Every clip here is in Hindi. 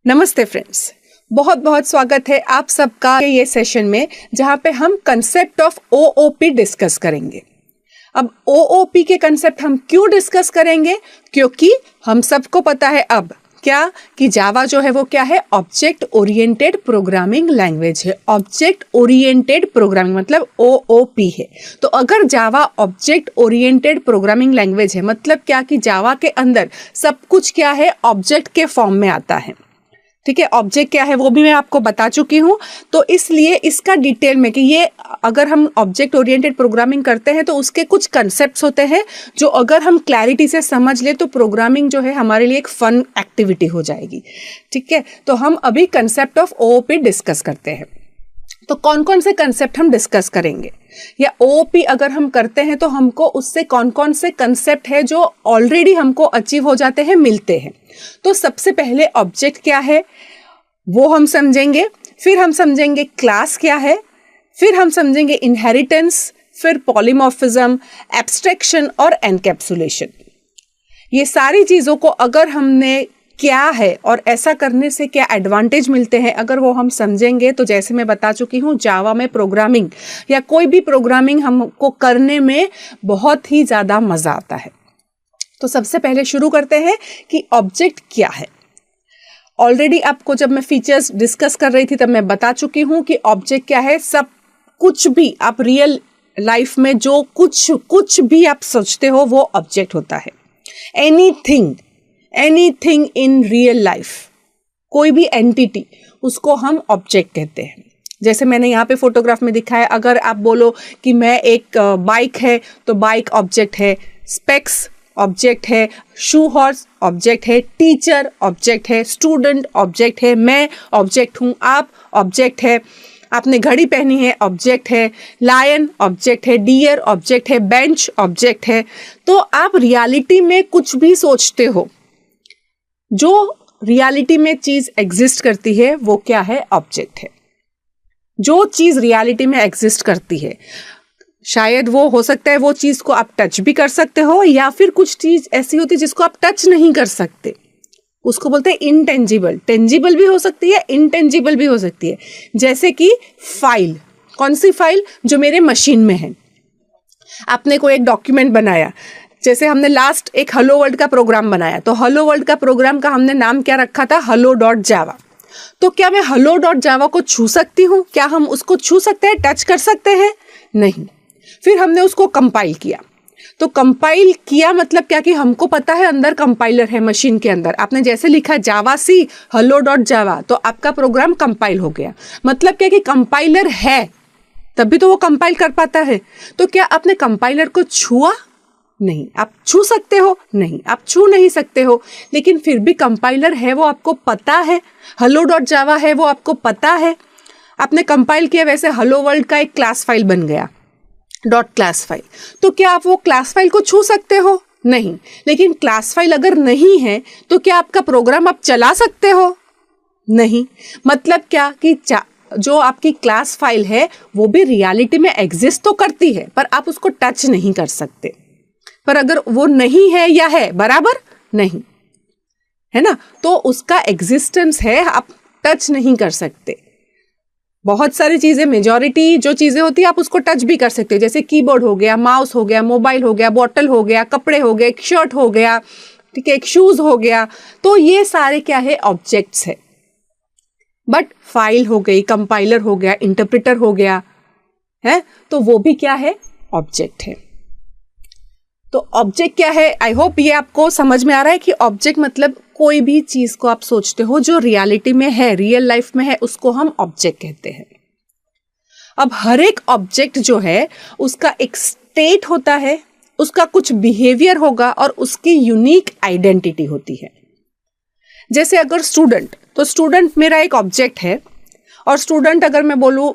नमस्ते फ्रेंड्स, बहुत बहुत स्वागत है आप सबका ये सेशन में जहां पे हम कंसेप्ट ऑफ ओओपी डिस्कस करेंगे। अब ओओपी के कंसेप्ट हम क्यों डिस्कस करेंगे? क्योंकि हम सबको पता है अब क्या कि जावा जो है वो क्या है, ऑब्जेक्ट ओरिएंटेड प्रोग्रामिंग लैंग्वेज है। ऑब्जेक्ट ओरिएंटेड प्रोग्रामिंग मतलब ओओपी है। तो अगर जावा ऑब्जेक्ट ओरिएंटेड प्रोग्रामिंग लैंग्वेज है मतलब क्या कि जावा के अंदर सब कुछ क्या है, ऑब्जेक्ट के फॉर्म में आता है। ठीक है, ऑब्जेक्ट क्या है वो भी मैं आपको बता चुकी हूँ। तो इसलिए इसका डिटेल में कि ये अगर हम ऑब्जेक्ट ओरिएंटेड प्रोग्रामिंग करते हैं तो उसके कुछ कंसेप्ट्स होते हैं जो अगर हम क्लैरिटी से समझ ले तो प्रोग्रामिंग जो है हमारे लिए एक फन एक्टिविटी हो जाएगी। ठीक है, तो हम अभी कंसेप्ट ऑफ ओओपी डिस्कस करते हैं। तो कौन कौन से कंसेप्ट हम डिस्कस करेंगे, या ओओपी अगर हम करते हैं तो हमको उससे कौन कौन से कंसेप्ट है जो ऑलरेडी हमको अचीव हो जाते हैं, मिलते हैं। तो सबसे पहले ऑब्जेक्ट क्या है वो हम समझेंगे, फिर हम समझेंगे क्लास क्या है, फिर हम समझेंगे इनहेरिटेंस, फिर पॉलीमॉर्फिज्म, एब्स्ट्रैक्शन और एनकैप्सुलेशन। ये सारी चीज़ों को अगर हमने क्या है और ऐसा करने से क्या एडवांटेज मिलते हैं अगर वो हम समझेंगे तो जैसे मैं बता चुकी हूँ जावा में प्रोग्रामिंग या कोई भी प्रोग्रामिंग हमको करने में बहुत ही ज़्यादा मज़ा आता है। तो सबसे पहले शुरू करते हैं कि ऑब्जेक्ट क्या है। ऑलरेडी आपको जब मैं फीचर्स डिस्कस कर रही थी तब मैं बता चुकी हूँ कि ऑब्जेक्ट क्या है। सब कुछ भी आप रियल लाइफ में जो कुछ भी आप सोचते हो वो ऑब्जेक्ट होता है। एनीथिंग इन रियल लाइफ, कोई भी एंटिटी, उसको हम ऑब्जेक्ट कहते हैं। जैसे मैंने यहाँ पे फोटोग्राफ में दिखाया, अगर आप बोलो कि मैं एक बाइक है तो बाइक ऑब्जेक्ट है, स्पेक्स ऑब्जेक्ट है, शू हॉर्स ऑब्जेक्ट है, टीचर ऑब्जेक्ट है, स्टूडेंट ऑब्जेक्ट है, मैं ऑब्जेक्ट हूँ, आप ऑब्जेक्ट है, आपने घड़ी पहनी है ऑब्जेक्ट है, लायन ऑब्जेक्ट है, डियर ऑब्जेक्ट है, बेंच ऑब्जेक्ट है। तो आप रियलिटी में कुछ भी सोचते हो, जो रियलिटी में चीज एग्जिस्ट करती है वो क्या है, ऑब्जेक्ट है। जो चीज रियलिटी में एग्जिस्ट करती है, शायद वो हो सकता है वो चीज को आप टच भी कर सकते हो, या फिर कुछ चीज ऐसी होती है जिसको आप टच नहीं कर सकते, उसको बोलते हैं इनटेंजिबल। टेंजिबल भी हो सकती है, इनटेंजिबल भी हो सकती है। जैसे कि फाइल, कौन सी फाइल, जो मेरे मशीन में है। आपने कोई एक डॉक्यूमेंट बनाया, जैसे हमने लास्ट एक हेलो वर्ल्ड का प्रोग्राम बनाया, तो हेलो वर्ल्ड का प्रोग्राम का हमने नाम क्या रखा था, hello.java। तो क्या मैं hello.java को छू सकती हूँ? क्या हम उसको छू सकते हैं, टच कर सकते हैं? नहीं। फिर हमने उसको कंपाइल किया, तो कंपाइल किया मतलब क्या कि हमको पता है अंदर कंपाइलर है मशीन के अंदर। आपने जैसे लिखा जावा सी hello.java तो आपका प्रोग्राम कंपाइल हो गया। मतलब क्या कि कंपाइलर है तभी तो वो कंपाइल कर पाता है। तो क्या आपने कंपाइलर को छुआ? नहीं। आप छू सकते हो? नहीं, आप छू नहीं सकते हो, लेकिन फिर भी कंपाइलर है वो आपको पता है, hello.java है वो आपको पता है। आपने कंपाइल किया, वैसे हेलो वर्ल्ड का एक क्लास फाइल बन गया, .class फाइल। तो क्या आप वो क्लास फाइल को छू सकते हो? नहीं। लेकिन क्लास फाइल अगर नहीं है तो क्या आपका प्रोग्राम आप चला सकते हो? नहीं। मतलब क्या कि जो आपकी क्लास फाइल है वो भी रियलिटी में एग्जिस्ट तो करती है पर आप उसको टच नहीं कर सकते। पर अगर वो नहीं है या है, बराबर नहीं है ना, तो उसका एग्जिस्टेंस है, आप टच नहीं कर सकते। बहुत सारी चीजें, मेजॉरिटी जो चीजें होती है आप उसको टच भी कर सकते हो, जैसे कीबोर्ड हो गया, माउस हो गया, मोबाइल हो गया, बॉटल हो गया, कपड़े हो गए, एक शर्ट हो गया, ठीक है, एक शूज हो गया। तो ये सारे क्या है, ऑब्जेक्ट्स है। बट फाइल हो गई, कंपाइलर हो गया, इंटरप्रेटर हो गया है, तो वो भी क्या है, ऑब्जेक्ट है। तो ऑब्जेक्ट क्या है, आई होप ये आपको समझ में आ रहा है कि ऑब्जेक्ट मतलब कोई भी चीज को आप सोचते हो जो रियलिटी में है, रियल लाइफ में है, उसको हम ऑब्जेक्ट कहते हैं। अब हर एक ऑब्जेक्ट जो है उसका एक स्टेट होता है, उसका कुछ बिहेवियर होगा और उसकी यूनिक आइडेंटिटी होती है। जैसे अगर स्टूडेंट, तो स्टूडेंट मेरा एक ऑब्जेक्ट है, और स्टूडेंट अगर मैं बोलूं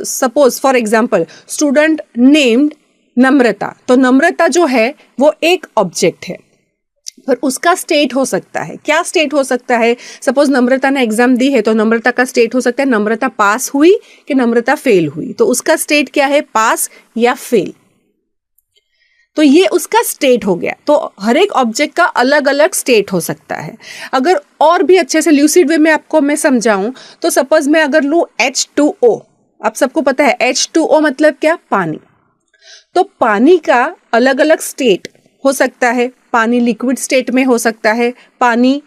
suppose for example student named Namrata, तो नम्रता जो है वो एक ऑब्जेक्ट है, पर उसका स्टेट हो सकता है। क्या स्टेट हो सकता है? सपोज नम्रता ने एग्जाम दी है तो नम्रता का स्टेट हो सकता है नम्रता पास हुई कि नम्रता फेल हुई, तो उसका स्टेट क्या है, पास या फेल। तो ये उसका स्टेट हो गया। तो हर एक ऑब्जेक्ट का अलग अलग स्टेट हो सकता है। अगर और भी अच्छे से ल्यूसिड वे में आपको मैं समझाऊं तो सपोज मैं अगर लूँ H2O, आप सबको पता है H2O मतलब क्या, पानी। तो पानी का अलग अलग स्टेट हो सकता है। पानी लिक्विड स्टेट में हो सकता है, पानी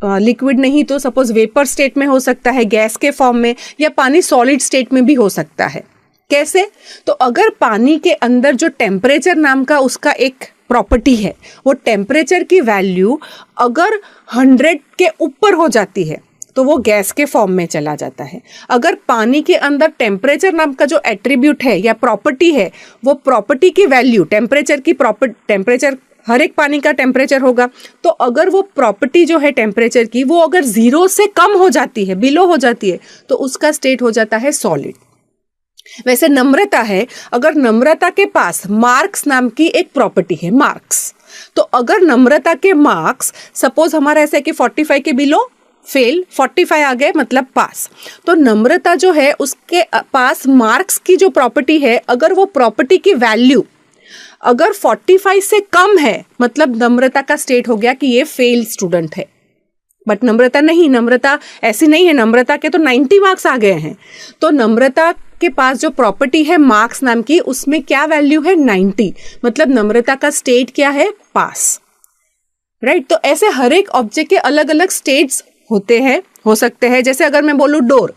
लिक्विड नहीं तो सपोज वेपर स्टेट में हो सकता है, गैस के फॉर्म में, या पानी सॉलिड स्टेट में भी हो सकता है। कैसे? तो अगर पानी के अंदर जो टेम्परेचर नाम का उसका एक प्रॉपर्टी है, वो टेम्परेचर की वैल्यू अगर 100 के ऊपर हो जाती है तो वो गैस के फॉर्म में चला जाता है। अगर पानी के अंदर टेम्परेचर नाम का जो एट्रीब्यूट है या प्रॉपर्टी है, वो प्रॉपर्टी की वैल्यू टेम्परेचर हर एक पानी का टेम्परेचर होगा, तो अगर वो प्रॉपर्टी जो है टेम्परेचर की वो अगर 0 से कम हो जाती है, बिलो हो जाती है, तो उसका स्टेट हो जाता है सॉलिड। वैसे नम्रता है, अगर नम्रता के पास मार्क्स नाम की एक प्रॉपर्टी है, मार्क्स, तो अगर नम्रता के मार्क्स सपोज हमारा ऐसा है कि 45 के बिलो फेल, 45 आ गए मतलब पास, तो नम्रता जो है उसके पास मार्क्स की जो प्रॉपर्टी है, अगर वो प्रॉपर्टी की वैल्यू अगर 45 से कम है मतलब नम्रता का स्टेट हो गया कि ये फेल स्टूडेंट है। बट नम्रता नहीं, नम्रता ऐसी नहीं है, नम्रता के तो 90 मार्क्स आ गए हैं। तो नम्रता के पास जो प्रॉपर्टी है मार्क्स नाम की, उसमें क्या वैल्यू है, 90, मतलब नम्रता का स्टेट क्या है, पास। राइट? तो ऐसे हर एक ऑब्जेक्ट के अलग अलग स्टेट्स होते हैं, हो सकते हैं। जैसे अगर मैं बोलूँ डोर,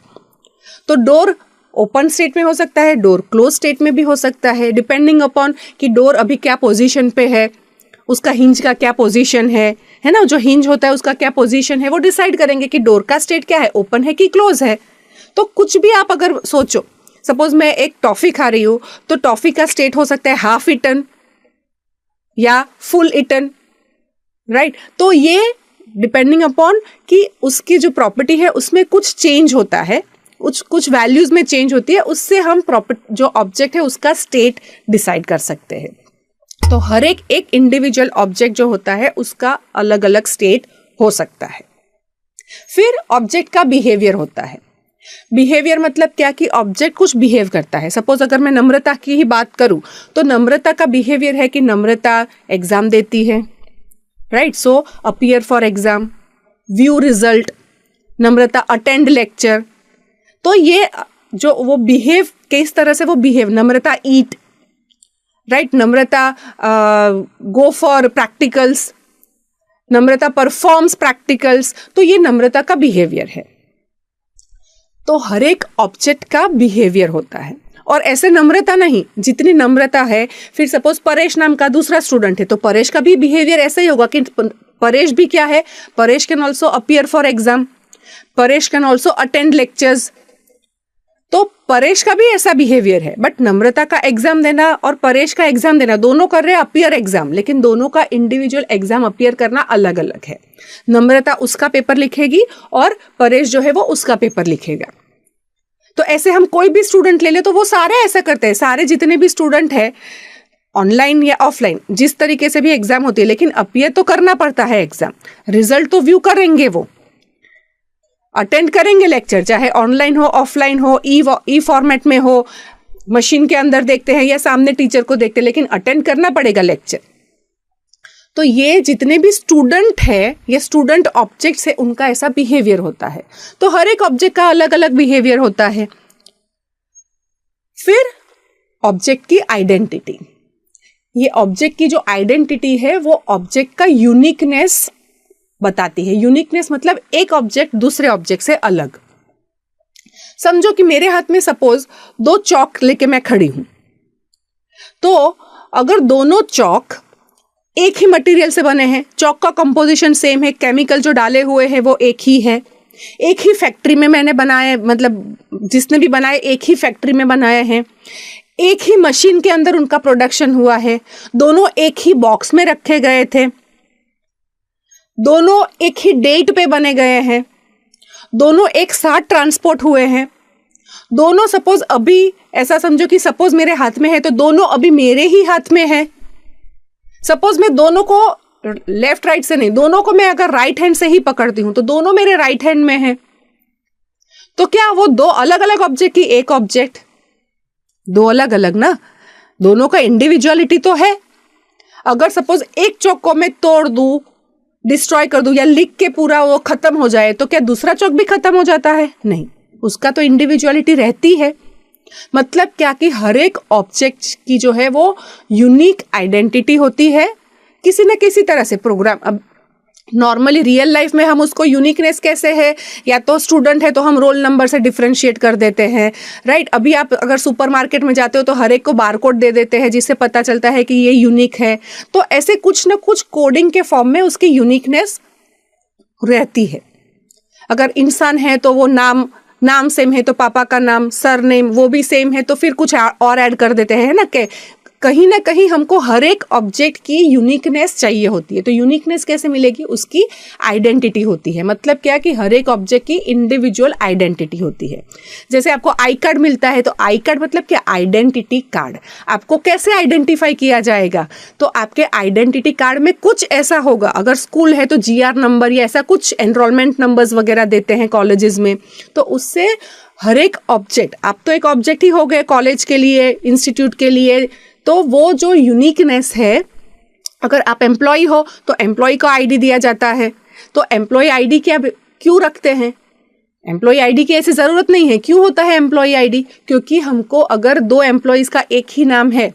तो डोर ओपन स्टेट में हो सकता है, डोर क्लोज स्टेट में भी हो सकता है, डिपेंडिंग अपॉन कि डोर अभी क्या पोजीशन पे है, उसका हिंज का क्या पोजीशन है ना, जो हिंज होता है उसका क्या पोजीशन है, वो डिसाइड करेंगे कि डोर का स्टेट क्या है, ओपन है कि क्लोज है। तो कुछ भी आप अगर सोचो, सपोज मैं एक टॉफी खा रही हूँ, तो टॉफी का स्टेट हो सकता है हाफ ईटन या फुल ईटन, राइट? तो ये डिपेंडिंग अपॉन कि उसकी जो प्रॉपर्टी है उसमें कुछ चेंज होता है, कुछ वैल्यूज में चेंज होती है, उससे हम जो ऑब्जेक्ट है उसका स्टेट डिसाइड कर सकते हैं। तो हर एक इंडिविजुअल ऑब्जेक्ट जो होता है उसका अलग अलग स्टेट हो सकता है। फिर ऑब्जेक्ट का बिहेवियर होता है। बिहेवियर मतलब क्या, कि ऑब्जेक्ट कुछ बिहेव करता है। सपोज अगर मैं नम्रता की ही बात करूं तो नम्रता का बिहेवियर है कि नम्रता एग्जाम देती है, right? So appear for exam, view result, Namrata attend lecture. तो ये जो वो बिहेव, किस तरह से वो behave, Namrata eat, right? Namrata go for practicals, Namrata performs practicals. तो ये नम्रता का बिहेवियर है। तो हर एक ऑब्जेक्ट का बिहेवियर होता है। और ऐसे नम्रता नहीं, जितनी नम्रता है, फिर सपोज परेश नाम का दूसरा स्टूडेंट है, तो परेश का भी बिहेवियर ऐसा ही होगा कि परेश भी क्या है, Paresh can also appear for exam, Paresh can also attend lectures. तो परेश का भी ऐसा बिहेवियर है। बट नम्रता का एग्जाम देना और परेश का एग्जाम देना, दोनों कर रहे हैं अपीयर एग्जाम, लेकिन दोनों का इंडिविजुअल एग्जाम अपीयर करना अलग अलग है। नम्रता उसका पेपर लिखेगी और परेश जो है वो उसका पेपर लिखेगा। तो ऐसे हम कोई भी स्टूडेंट ले ले तो वो सारे ऐसा करते हैं, सारे जितने भी स्टूडेंट हैं, ऑनलाइन या ऑफलाइन, जिस तरीके से भी एग्जाम होती है, लेकिन अपीयर तो करना पड़ता है एग्जाम। रिजल्ट तो व्यू करेंगे, वो अटेंड करेंगे लेक्चर, चाहे ऑनलाइन हो, ऑफलाइन हो, ई फॉर्मेट में हो, मशीन के अंदर देखते हैं या सामने टीचर को देखते हैं, लेकिन अटेंड करना पड़ेगा लेक्चर। तो ये जितने भी स्टूडेंट है, ये स्टूडेंट ऑब्जेक्ट्स है, उनका ऐसा बिहेवियर होता है। तो हर एक ऑब्जेक्ट का अलग अलग बिहेवियर होता है। फिर ऑब्जेक्ट की आइडेंटिटी, ये ऑब्जेक्ट की जो आइडेंटिटी है वो ऑब्जेक्ट का यूनिकनेस बताती है। यूनिकनेस मतलब एक ऑब्जेक्ट दूसरे ऑब्जेक्ट से अलग। समझो कि मेरे हाथ में सपोज 2 चौक लेके मैं खड़ी हूं, तो अगर दोनों चौक एक ही मटेरियल से बने हैं, चौक का कंपोजिशन सेम है, केमिकल जो डाले हुए हैं वो एक ही है, एक ही फैक्ट्री में मैंने बनाए, मतलब जिसने भी बनाए एक ही फैक्ट्री में बनाए हैं, एक ही मशीन के अंदर उनका प्रोडक्शन हुआ है, दोनों एक ही बॉक्स में रखे गए थे, दोनों एक ही डेट पे बने गए हैं, दोनों एक साथ ट्रांसपोर्ट हुए हैं, दोनों सपोज अभी ऐसा समझो कि सपोज मेरे हाथ में है तो दोनों अभी मेरे ही हाथ में है। सपोज मैं दोनों को लेफ्ट राइट से नहीं, दोनों को मैं अगर राइट हैंड से ही पकड़ती हूं तो दोनों मेरे राइट हैंड में है। तो क्या वो 2 अलग अलग ऑब्जेक्ट की एक ऑब्जेक्ट? 2 अलग अलग ना। दोनों का इंडिविजुअलिटी तो है। अगर सपोज एक चौक को मैं तोड़ दूं, डिस्ट्रॉय कर दूं या लिख के पूरा वो खत्म हो जाए, तो क्या दूसरा चौक भी खत्म हो जाता है? नहीं, उसका तो इंडिविजुअलिटी रहती है। मतलब क्या कि हर एक ऑब्जेक्ट की जो है वो यूनिक आइडेंटिटी होती है किसी न किसी तरह से। प्रोग्राम अब नॉर्मली रियल लाइफ में हम उसको यूनिकनेस कैसे है, या तो स्टूडेंट है तो हम रोल नंबर से डिफरेंशिएट कर देते हैं, राइट। अभी आप अगर सुपरमार्केट में जाते हो तो हर एक को बारकोड दे देते हैं जिससे पता चलता है कि ये यूनिक है। तो ऐसे कुछ ना कुछ कोडिंग के फॉर्म में उसकी यूनिकनेस रहती है। अगर इंसान है तो वो नाम सेम है तो पापा का नाम, सरनेम वो भी सेम है तो फिर कुछ और ऐड कर देते हैं, है ना। कहीं ना कहीं हमको हर एक ऑब्जेक्ट की यूनिकनेस चाहिए होती है। तो यूनिकनेस कैसे मिलेगी? उसकी आइडेंटिटी होती है। मतलब क्या कि हर एक ऑब्जेक्ट की इंडिविजुअल आइडेंटिटी होती है। जैसे आपको आई कार्ड मिलता है, तो आई कार्ड मतलब क्या? Identity card. आपको कैसे आइडेंटिफाई किया जाएगा? तो आपके आइडेंटिटी कार्ड में कुछ ऐसा होगा, अगर स्कूल है तो GR नंबर या ऐसा कुछ एनरोलमेंट नंबर्स वगैरह देते हैं कॉलेजेस में, तो उससे हर एक ऑब्जेक्ट, आप तो एक ऑब्जेक्ट ही हो गए कॉलेज के लिए, इंस्टीट्यूट के लिए। तो वो जो यूनिकनेस है, अगर आप एम्प्लॉय हो तो एम्प्लॉय का आईडी दिया जाता है। तो एम्प्लॉय आईडी क्या क्यों रखते हैं? एम्प्लॉय आईडी की ऐसी जरूरत नहीं है। क्यों होता है एम्प्लॉय आईडी? क्योंकि हमको अगर 2 एम्प्लॉयज का एक ही नाम है,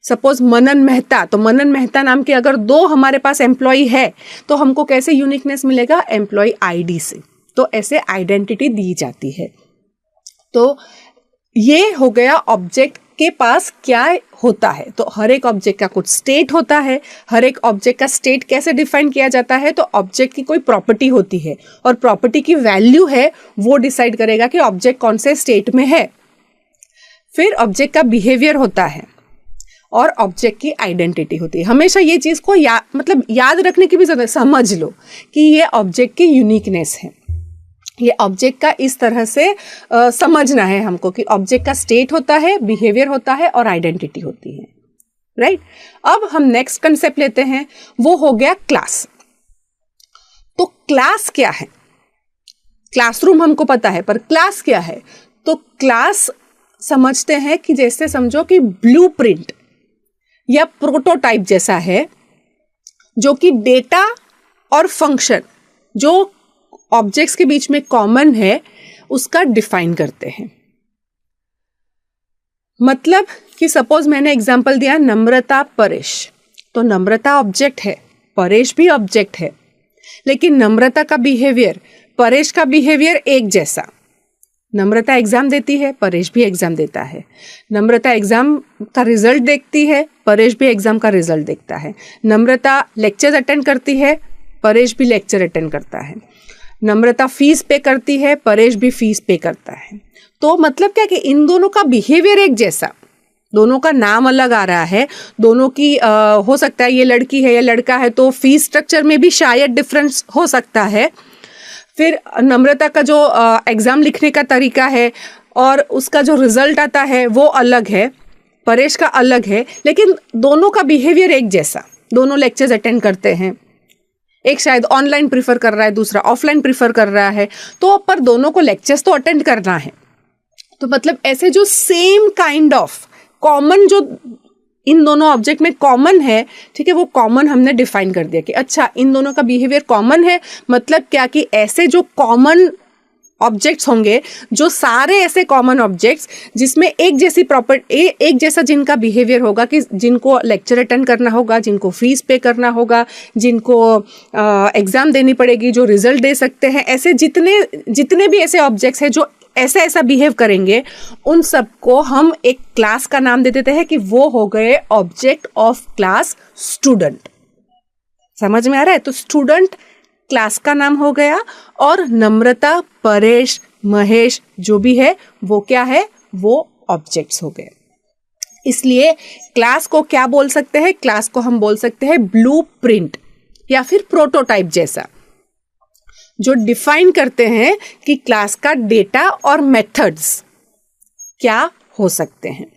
सपोज मनन मेहता, तो मनन मेहता नाम के अगर 2 हमारे पास एम्प्लॉय है तो हमको कैसे यूनिकनेस मिलेगा? एम्प्लॉय आईडी से। तो ऐसे आइडेंटिटी दी जाती है। तो ये हो गया ऑब्जेक्ट के पास क्या होता है। तो हर एक ऑब्जेक्ट का कुछ स्टेट होता है। हर एक ऑब्जेक्ट का स्टेट कैसे डिफाइन किया जाता है? तो ऑब्जेक्ट की कोई प्रॉपर्टी होती है और प्रॉपर्टी की वैल्यू है वो डिसाइड करेगा कि ऑब्जेक्ट कौन से स्टेट में है। फिर ऑब्जेक्ट का बिहेवियर होता है और ऑब्जेक्ट की आइडेंटिटी होती है। हमेशा ये चीज को याद रखने की भी जरूरत, समझ लो कि ये ऑब्जेक्ट की यूनिकनेस है। ये ऑब्जेक्ट का इस तरह से समझना है हमको कि ऑब्जेक्ट का स्टेट होता है, बिहेवियर होता है और आइडेंटिटी होती है, राइट। अब हम नेक्स्ट कंसेप्ट लेते हैं, वो हो गया क्लास। तो क्लास क्या है? क्लासरूम हमको पता है, पर क्लास क्या है? तो क्लास समझते हैं कि जैसे समझो कि ब्लूप्रिंट या प्रोटोटाइप जैसा है, जो कि डेटा और फंक्शन जो ऑब्जेक्ट्स के बीच में कॉमन है उसका डिफाइन करते हैं। मतलब कि सपोज मैंने एग्जांपल दिया नम्रता परेश, तो नम्रता ऑब्जेक्ट है, परेश भी ऑब्जेक्ट है, लेकिन नम्रता का बिहेवियर, परेश का बिहेवियर एक जैसा। नम्रता एग्जाम देती है, परेश भी एग्जाम देता है। नम्रता एग्जाम का रिजल्ट देखती है, परेश भी एग्जाम का रिजल्ट देखता है। नम्रता लेक्चर अटेंड करती है, परेश भी लेक्चर अटेंड करता है। नम्रता फीस पे करती है, परेश भी फीस पे करता है। तो मतलब क्या कि इन दोनों का बिहेवियर एक जैसा, दोनों का नाम अलग आ रहा है, दोनों की हो सकता है ये लड़की है या लड़का है तो फीस स्ट्रक्चर में भी शायद डिफरेंस हो सकता है। फिर नम्रता का जो एग्जाम लिखने का तरीका है और उसका जो रिजल्ट आता है वो अलग है, परेश का अलग है, लेकिन दोनों का बिहेवियर एक जैसा। दोनों लेक्चर्स अटेंड करते हैं, एक शायद ऑनलाइन प्रीफर कर रहा है, दूसरा ऑफलाइन प्रीफर कर रहा है, तो पर दोनों को लेक्चर्स तो अटेंड करना है। तो मतलब ऐसे जो सेम काइंड ऑफ कॉमन जो इन दोनों ऑब्जेक्ट में कॉमन है, ठीक है, वो कॉमन हमने डिफाइन कर दिया कि अच्छा इन दोनों का बिहेवियर कॉमन है। मतलब क्या कि ऐसे जो कॉमन ऑब्जेक्ट्स होंगे, जो सारे ऐसे कॉमन ऑब्जेक्ट्स जिसमें एक जैसी प्रॉपर्टी, एक जैसा जिनका बिहेवियर होगा, कि जिनको लेक्चर अटेंड करना होगा, जिनको फीस पे करना होगा, जिनको एग्जाम देनी पड़ेगी, जो रिजल्ट दे सकते हैं, ऐसे जितने भी ऐसे ऑब्जेक्ट्स हैं जो ऐसा बिहेव करेंगे, उन सबको हम एक क्लास का नाम दे देते हैं कि वो हो गए ऑब्जेक्ट ऑफ क्लास स्टूडेंट। समझ में आ रहा है? तो स्टूडेंट क्लास का नाम हो गया और नम्रता, परेश, महेश जो भी है वो क्या है? वो ऑब्जेक्ट्स हो गए। इसलिए क्लास को क्या बोल सकते हैं? क्लास को हम बोल सकते हैं ब्लूप्रिंट या फिर प्रोटोटाइप जैसा, जो डिफाइन करते हैं कि क्लास का डेटा और मेथड्स क्या हो सकते हैं।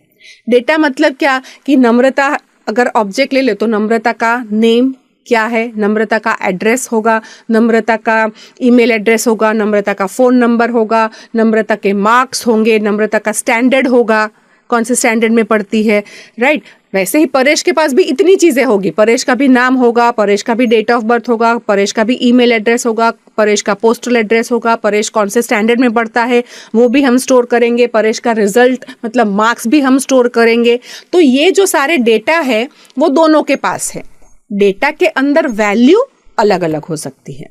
डेटा मतलब क्या कि नम्रता अगर ऑब्जेक्ट ले ले तो नम्रता का नेम क्या है, नम्रता का एड्रेस होगा, नम्रता का ईमेल एड्रेस होगा, नम्रता का फ़ोन नंबर होगा, नम्रता के मार्क्स होंगे, नम्रता का स्टैंडर्ड होगा, कौन से स्टैंडर्ड में पढ़ती है, राइट। वैसे ही परेश के पास भी इतनी चीज़ें होगी, परेश का भी नाम होगा, परेश का भी डेट ऑफ बर्थ होगा, परेश का भी ईमेल एड्रेस होगा, परेश का पोस्टल एड्रेस होगा, परेश कौन से स्टैंडर्ड में पढ़ता है वो भी हम स्टोर करेंगे, परेश का रिजल्ट मतलब मार्क्स भी हम स्टोर करेंगे। तो ये जो सारे डेटा है वो दोनों के पास है। डेटा के अंदर वैल्यू अलग अलग हो सकती है।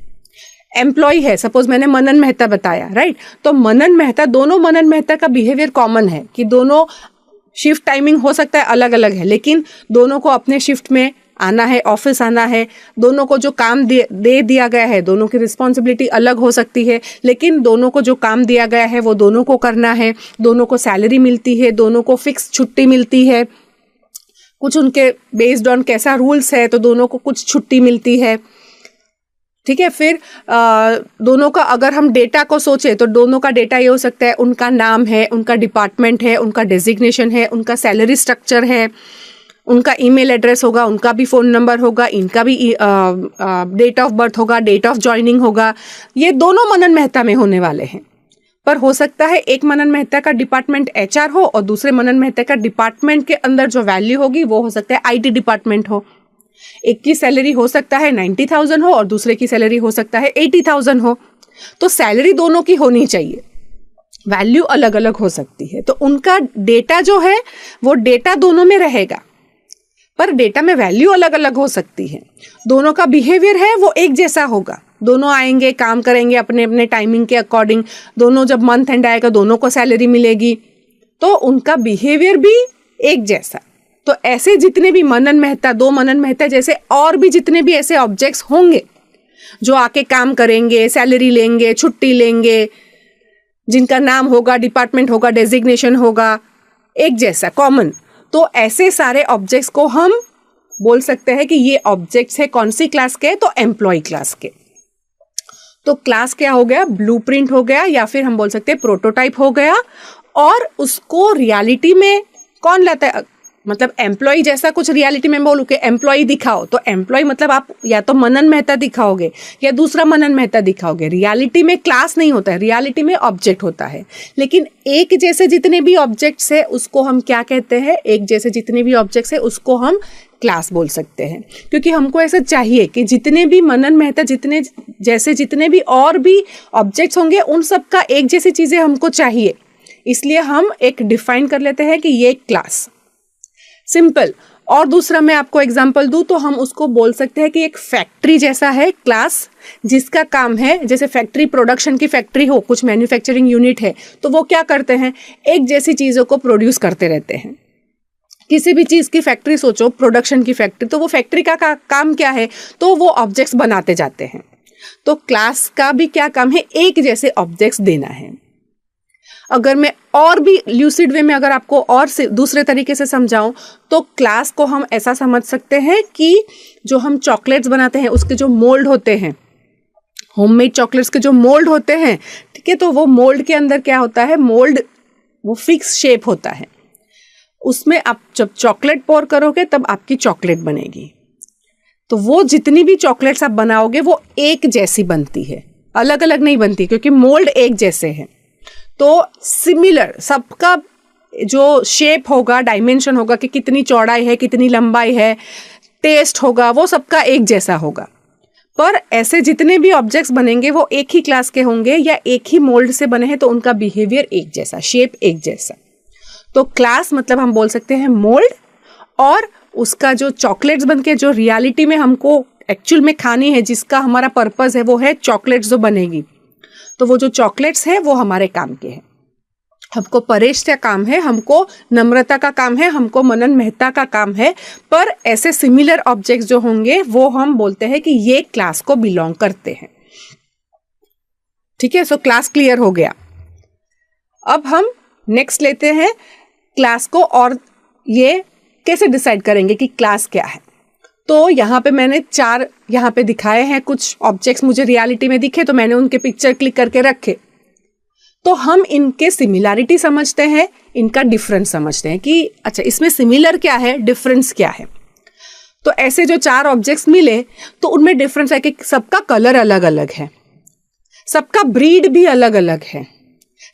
एम्प्लॉय है, सपोज मैंने मनन मेहता बताया, राइट। तो मनन मेहता, दोनों मनन मेहता का बिहेवियर कॉमन है कि दोनों शिफ्ट टाइमिंग हो सकता है अलग अलग है, लेकिन दोनों को अपने शिफ्ट में आना है, ऑफिस आना है, दोनों को जो काम दे दिया गया है, दोनों की रिस्पॉन्सिबिलिटी अलग हो सकती है, लेकिन दोनों को जो काम दिया गया है वो दोनों को करना है, दोनों को सैलरी मिलती है, दोनों को फिक्स छुट्टी मिलती है, कुछ उनके बेस्ड ऑन कैसा रूल्स है तो दोनों को कुछ छुट्टी मिलती है, ठीक है। फिर दोनों का अगर हम डेटा को सोचें तो दोनों का डेटा ये हो सकता है, उनका नाम है, उनका डिपार्टमेंट है, उनका डेजिग्नेशन है, उनका सैलरी स्ट्रक्चर है, उनका ईमेल एड्रेस होगा, उनका भी फ़ोन नंबर होगा, इनका भी डेट ऑफ बर्थ होगा, डेट ऑफ जॉइनिंग होगा। ये दोनों मनन मेहता में होने वाले हैं। पर हो सकता है एक मनन मेहता का डिपार्टमेंट HR हो और दूसरे मनन मेहता का डिपार्टमेंट के अंदर जो वैल्यू होगी वो हो सकता है IT डिपार्टमेंट हो। एक की सैलरी हो सकता है 90,000 हो और दूसरे की सैलरी हो सकता है 80,000 हो। तो सैलरी दोनों की होनी चाहिए, वैल्यू अलग अलग हो सकती है। तो उनका डेटा जो है वो डेटा दोनों में रहेगा, पर डेटा में वैल्यू अलग अलग हो सकती है। दोनों का बिहेवियर है वो एक जैसा होगा, दोनों आएंगे, काम करेंगे अपने अपने टाइमिंग के अकॉर्डिंग, दोनों जब मंथ एंड आएगा दोनों को सैलरी मिलेगी, तो उनका बिहेवियर भी एक जैसा। तो ऐसे जितने भी मनन मेहता, दो मनन मेहता जैसे और भी जितने भी ऐसे ऑब्जेक्ट्स होंगे जो आके काम करेंगे, सैलरी लेंगे, छुट्टी लेंगे, जिनका नाम होगा, डिपार्टमेंट होगा, डेजिग्नेशन होगा, एक जैसा कॉमन, तो ऐसे सारे ऑब्जेक्ट्स को हम बोल सकते हैं कि ये ऑब्जेक्ट्स है कौन सी क्लास के, तो एम्प्लॉय क्लास के। तो क्लास क्या हो गया, ब्लूप्रिंट हो गया, या फिर हम बोल सकते हैं प्रोटोटाइप हो गया। और उसको रियलिटी में कौन लाता है, मतलब एम्प्लॉय जैसा कुछ रियलिटी में बोलूँ कि एम्प्लॉय दिखाओ, तो एम्प्लॉय मतलब आप या तो मनन मेहता दिखाओगे या दूसरा मनन मेहता दिखाओगे। रियलिटी में क्लास नहीं होता है, रियलिटी में ऑब्जेक्ट होता है। लेकिन एक जैसे जितने भी ऑब्जेक्ट्स है उसको हम क्या कहते हैं, एक जैसे जितने भी ऑब्जेक्ट्स है उसको हम क्लास बोल सकते हैं। क्योंकि हमको ऐसा चाहिए कि जितने भी मनन मेहता जितने जैसे जितने भी और भी ऑब्जेक्ट्स होंगे उन सब का एक जैसी चीज़ें हमको चाहिए, इसलिए हम एक डिफाइन कर लेते हैं कि ये क्लास, सिंपल। और दूसरा मैं आपको एग्जांपल दूं तो हम उसको बोल सकते हैं कि एक फैक्ट्री जैसा है क्लास, जिसका काम है, जैसे फैक्ट्री प्रोडक्शन की फैक्ट्री हो, कुछ मैन्युफैक्चरिंग यूनिट है, तो वो क्या करते हैं, एक जैसी चीज़ों को प्रोड्यूस करते रहते हैं। किसी भी चीज़ की फैक्ट्री सोचो, प्रोडक्शन की फैक्ट्री, तो वो फैक्ट्री का काम क्या है, तो वो ऑब्जेक्ट्स बनाते जाते हैं। तो क्लास का भी क्या काम है, एक जैसे ऑब्जेक्ट्स देना है। अगर मैं और भी ल्यूसिड वे में अगर आपको और से दूसरे तरीके से समझाऊं तो क्लास को हम ऐसा समझ सकते हैं कि जो हम चॉकलेट्स बनाते हैं उसके जो मोल्ड होते हैं, होममेड चॉकलेट्स के जो मोल्ड होते हैं, ठीक है, तो वो मोल्ड के अंदर क्या होता है, मोल्ड वो फिक्स शेप होता है, उसमें आप जब चॉकलेट पोर करोगे तब आपकी चॉकलेट बनेगी। तो वो जितनी भी चॉकलेट्स आप बनाओगे वो एक जैसी बनती है, अलग अलग नहीं बनती, क्योंकि मोल्ड एक जैसे हैं। तो सिमिलर सबका जो शेप होगा, डायमेंशन होगा कि कितनी चौड़ाई है, कितनी लंबाई है, टेस्ट होगा, वो सबका एक जैसा होगा। पर ऐसे जितने भी ऑब्जेक्ट्स बनेंगे वो एक ही क्लास के होंगे या एक ही मोल्ड से बने हैं, तो उनका बिहेवियर एक जैसा, शेप एक जैसा। तो क्लास मतलब हम बोल सकते हैं मोल्ड, और उसका जो चॉकलेट्स बनके जो रियलिटी में हमको एक्चुअल में खानी है, जिसका हमारा पर्पस है, वो है चॉकलेट्स जो बनेगी। तो वो जो चॉकलेट्स है वो हमारे काम के हैं। हमको परेश का काम है, हमको नम्रता का काम है, हमको मनन मेहता का काम है। पर ऐसे सिमिलर ऑब्जेक्ट्स जो होंगे वो हम बोलते हैं कि ये क्लास को बिलोंग करते हैं। ठीक है, सो क्लास क्लियर हो गया। अब हम नेक्स्ट लेते हैं क्लास को, और ये कैसे डिसाइड करेंगे कि क्लास क्या है। तो यहाँ पे मैंने 4 यहाँ पे दिखाए हैं, कुछ ऑब्जेक्ट्स मुझे रियलिटी में दिखे तो मैंने उनके पिक्चर क्लिक करके रखे। तो हम इनके सिमिलैरिटी समझते हैं, इनका डिफरेंस समझते हैं कि अच्छा इसमें सिमिलर क्या है, डिफरेंस क्या है। तो ऐसे जो 4 ऑब्जेक्ट्स मिले तो उनमें डिफरेंस है कि सबका कलर अलग अलग है, सबका ब्रीड भी अलग अलग है,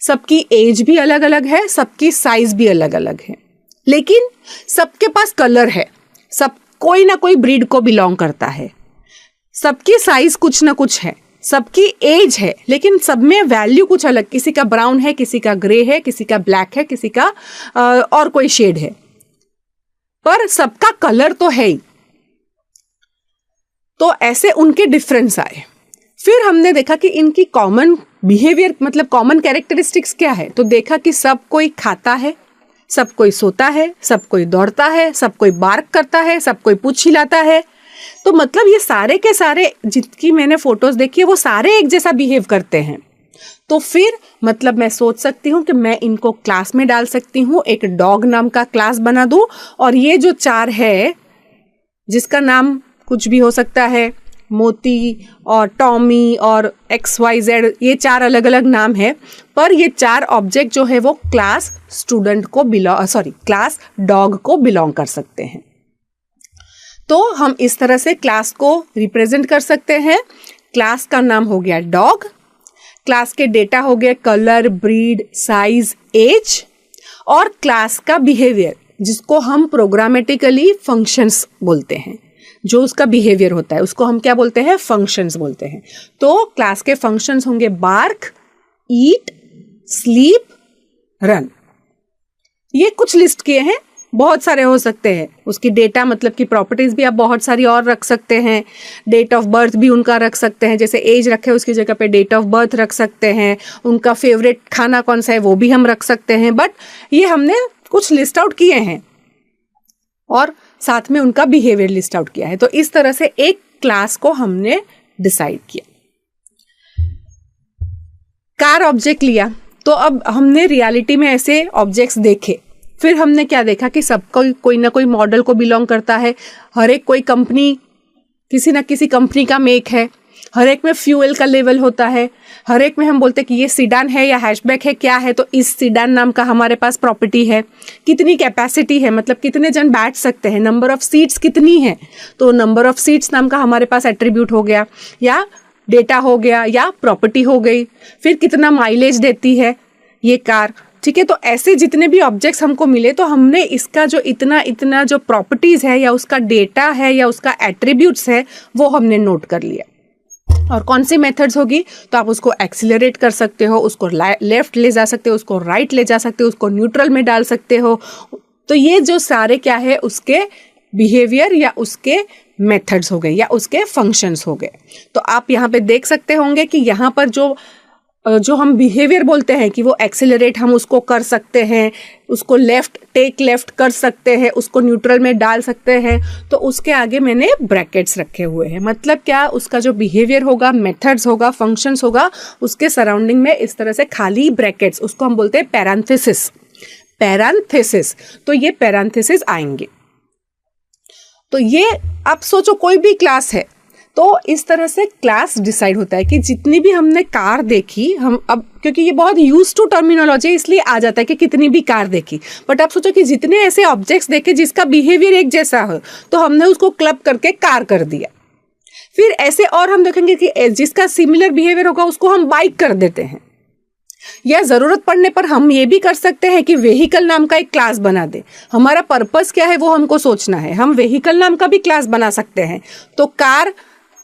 सबकी एज भी अलग अलग है, सबकी साइज भी अलग अलग है। लेकिन सबके पास कलर है, सब कोई ना कोई ब्रीड को बिलोंग करता है, सबकी साइज कुछ ना कुछ है, सबकी एज है, लेकिन सब में वैल्यू कुछ अलग, किसी का ब्राउन है, किसी का ग्रे है, किसी का ब्लैक है, किसी का और कोई शेड है, पर सबका कलर तो है ही। तो ऐसे उनके डिफरेंस आए। फिर हमने देखा कि इनकी कॉमन बिहेवियर मतलब कॉमन कैरेक्टरिस्टिक्स क्या है। तो देखा कि सब कोई खाता है, सब कोई सोता है, सब कोई दौड़ता है, सब कोई बार्क करता है, सब कोई पूंछ हिलाता है। तो मतलब ये सारे के सारे जितकी मैंने फोटोज देखी है वो सारे एक जैसा बिहेव करते हैं। तो फिर मतलब मैं सोच सकती हूँ कि मैं इनको क्लास में डाल सकती हूँ, एक डॉग नाम का क्लास बना दूँ, और ये जो 4 है जिसका नाम कुछ भी हो सकता है, मोती और टॉमी और XYZ, ये 4 अलग अलग नाम है, पर ये 4 ऑब्जेक्ट जो है वो क्लास स्टूडेंट को क्लास डॉग को बिलोंग कर सकते हैं। तो हम इस तरह से क्लास को रिप्रेजेंट कर सकते हैं। क्लास का नाम हो गया डॉग, क्लास के डेटा हो गया कलर, ब्रीड, साइज, एज, और क्लास का बिहेवियर जिसको हम प्रोग्रामेटिकली फंक्शंस बोलते हैं, जो उसका बिहेवियर होता है उसको हम क्या बोलते हैं, फंक्शंस बोलते हैं। तो क्लास के फंक्शंस होंगे बार्क, ईट, स्लीप, रन। ये कुछ लिस्ट किए हैं, बहुत सारे हो सकते हैं। उसकी डेटा मतलब कि प्रॉपर्टीज भी आप बहुत सारी और रख सकते हैं। डेट ऑफ बर्थ भी उनका रख सकते हैं, जैसे एज रखे उसकी जगह पे डेट ऑफ बर्थ रख सकते हैं। उनका फेवरेट खाना कौन सा है वो भी हम रख सकते हैं। बट ये हमने कुछ लिस्ट आउट किए हैं और साथ में उनका बिहेवियर लिस्ट आउट किया है। तो इस तरह से एक क्लास को हमने डिसाइड किया। कार ऑब्जेक्ट लिया, तो अब हमने रियलिटी में ऐसे ऑब्जेक्ट्स देखे। फिर हमने क्या देखा कि सबको कोई ना कोई मॉडल को बिलोंग करता है, हर एक कोई कंपनी किसी ना किसी कंपनी का मेक है, हर एक में फ्यूल का लेवल होता है, हर एक में हम बोलते हैं कि ये सीडान है या हैचबैक है, क्या है। तो इस सीडान नाम का हमारे पास प्रॉपर्टी है, कितनी कैपेसिटी है मतलब कितने जन बैठ सकते हैं, नंबर ऑफ सीट्स कितनी है, तो नंबर ऑफ सीट्स नाम का हमारे पास एट्रीब्यूट हो गया या डेटा हो गया या प्रॉपर्टी हो गई। फिर कितना माइलेज देती है ये कार, ठीक है। तो ऐसे जितने भी ऑब्जेक्ट्स हमको मिले तो हमने इसका जो इतना जो प्रॉपर्टीज है या उसका डेटा है या उसका एट्रीब्यूट्स है वो हमने नोट कर लिया। और कौन सी मेथड्स होगी, तो आप उसको एक्सीलरेट कर सकते हो, उसको लेफ्ट ले जा सकते हो, उसको राइट ले जा सकते हो, उसको न्यूट्रल में डाल सकते हो। तो ये जो सारे क्या है उसके बिहेवियर या उसके मेथड्स हो गए या उसके फंक्शंस हो गए। तो आप यहाँ पे देख सकते होंगे कि यहाँ पर जो हम बिहेवियर बोलते हैं कि वो एक्सेलरेट हम उसको कर सकते हैं, उसको टेक लेफ्ट कर सकते हैं, उसको न्यूट्रल में डाल सकते हैं। तो उसके आगे मैंने ब्रैकेट्स रखे हुए हैं, मतलब क्या उसका जो बिहेवियर होगा, मेथड्स होगा, फंक्शंस होगा, उसके सराउंडिंग में इस तरह से खाली ब्रैकेट्स, उसको हम बोलते हैं पैरेंथेसिस। तो ये पैरेंथेसिस आएंगे। तो ये आप सोचो कोई भी क्लास है तो इस तरह से क्लास डिसाइड होता है कि जितनी भी हमने कार देखी, हम अब क्योंकि ये बहुत यूज टू टर्मिनोलॉजी इसलिए आ जाता है कि कितनी भी कार देखी, बट आप सोचो कि जितने ऐसे ऑब्जेक्ट्स देखे जिसका बिहेवियर एक जैसा हो तो हमने उसको क्लब करके कार कर दिया। फिर ऐसे और हम देखेंगे कि जिसका सिमिलर बिहेवियर होगा उसको हम बाइक कर देते हैं, या जरूरत पड़ने पर हम ये भी कर सकते हैं कि व्हीकल नाम का एक क्लास बना दे। हमारा पर्पस क्या है वो हमको सोचना है, हम व्हीकल नाम का भी क्लास बना सकते हैं। तो कार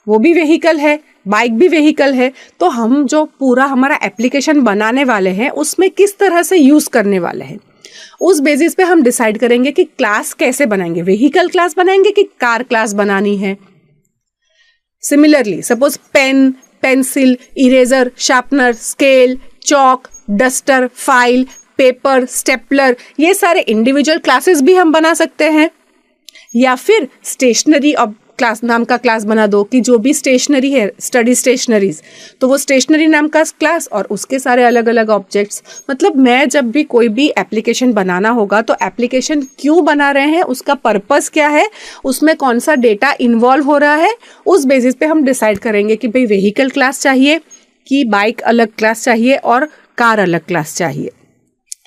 वो भी व्हीकल है, बाइक भी व्हीकल है। तो हम जो पूरा हमारा एप्लीकेशन बनाने वाले हैं उसमें किस तरह से यूज करने वाले हैं, उस बेसिस पे हम डिसाइड करेंगे कि क्लास कैसे बनाएंगे, व्हीकल क्लास बनाएंगे कि कार क्लास बनानी है। Similarly suppose pen, pencil, eraser, sharpener, scale, chalk, duster, file, paper, stapler, ये सारे इंडिविजुअल क्लासेस भी हम बना सकते हैं। या फिर स्टेशनरी क्लास नाम का क्लास बना दो कि जो भी स्टेशनरी है, स्टडी स्टेशनरीज, तो वो स्टेशनरी नाम का क्लास और उसके सारे अलग अलग ऑब्जेक्ट्स। मतलब मैं जब भी कोई भी एप्लीकेशन बनाना होगा तो एप्लीकेशन क्यों बना रहे हैं, उसका पर्पस क्या है, उसमें कौन सा डेटा इन्वॉल्व हो रहा है, उस बेसिस पे हम डिसाइड करेंगे कि भाई व्हीकल क्लास चाहिए कि बाइक अलग क्लास चाहिए और कार अलग क्लास चाहिए,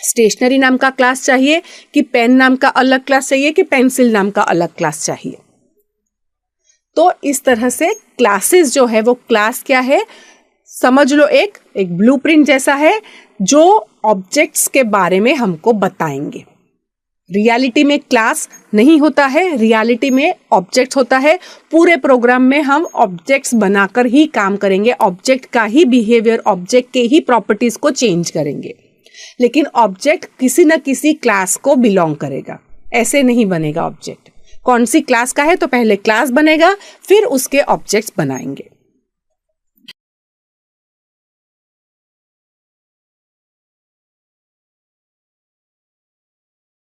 स्टेशनरी नाम का क्लास चाहिए कि पेन नाम का अलग क्लास चाहिए कि पेंसिल नाम का अलग क्लास चाहिए। तो इस तरह से क्लासेस जो है वो क्लास क्या है समझ लो, एक ब्लूप्रिंट जैसा है जो ऑब्जेक्ट्स के बारे में हमको बताएंगे। रियलिटी में क्लास नहीं होता है, रियलिटी में ऑब्जेक्ट होता है। पूरे प्रोग्राम में हम ऑब्जेक्ट्स बनाकर ही काम करेंगे, ऑब्जेक्ट का ही बिहेवियर, ऑब्जेक्ट के ही प्रॉपर्टीज को चेंज करेंगे, लेकिन ऑब्जेक्ट किसी न किसी क्लास को बिलोंग करेगा, ऐसे नहीं बनेगा ऑब्जेक्ट। कौन सी क्लास का है तो पहले क्लास बनेगा, फिर उसके ऑब्जेक्ट्स बनाएंगे।